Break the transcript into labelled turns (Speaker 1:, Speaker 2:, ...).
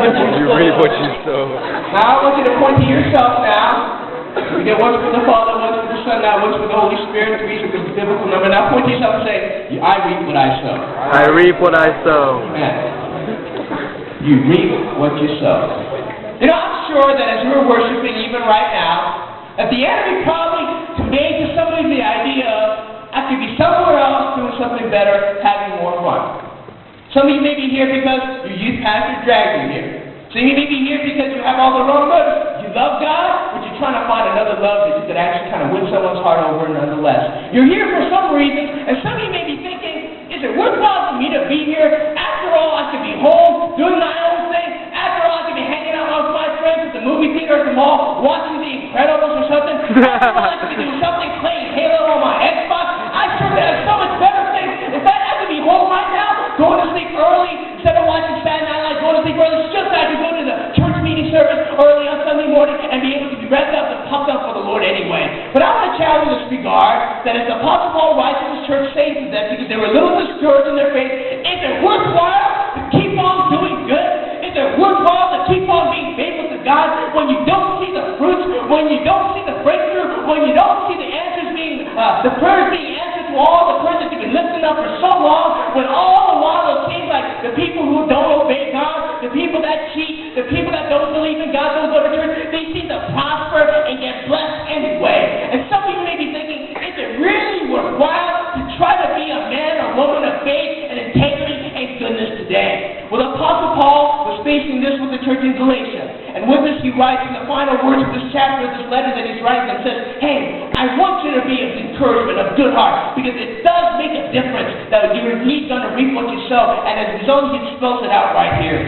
Speaker 1: You reap what you sow.
Speaker 2: Now I want you to point to yourself now. We get once for the Father, once for the Son, now once for the Holy Spirit. Three is a biblical number. Now point to yourself and say, I reap what I sow.
Speaker 1: I reap what I sow.
Speaker 2: Amen. You reap what you sow. You know, I'm sure that as we're worshiping even right now, that the enemy probably conveyed to somebody the idea of, I could be somewhere else doing something better, having more fun. Some of you may be here because your youth pastor dragged you here. Some of you may be here because you have all the wrong motives. You love God, but you're trying to find another love that you could actually kind of win someone's heart over nonetheless. You're here for some reason, and some of you may be thinking, is it worthwhile for me to be here? After all, I could be home, doing my own thing. After all, I could be hanging out with my friends at the movie theater at the mall, watching The Incredibles or something. After all, I could be doing something, playing Halo on my Xbox. I sure have so much better things. In fact, I could be home right now, going to sleep early, instead of watching Saturday Night Live, going to sleep early, just so I could go to the church meeting service early on Sunday morning and be able to be revved up and pumped up for the Lord anyway. But I want to challenge this regard that as the Apostle Paul writes to this church saying to them, because they were a little discouraged in their faith, is it worthwhile to keep on doing good? Is it worthwhile to keep on being faithful to God when you don't see the fruits, when you don't see the breakthrough, when you don't see the answers being, the prayers being answered to all the prayers that you've been lifting up for so long, when all the while it seems like the people who don't obey God, the people that cheat, the people that don't believe in God, don't go to church, they seem to prosper and get blessed anyway. And some people may be thinking, is it really worthwhile to try to be a man or woman of faith and integrity and goodness today? Well, the Apostle Paul was facing this with the church in Galatia. And with this, he writes in the final words of this chapter, of this letter that he's writing, and says, hey, I want you to be of encouragement, of good heart, because it does make a difference that you're indeed going to reap what you sow. And as a result, he spells it out right here.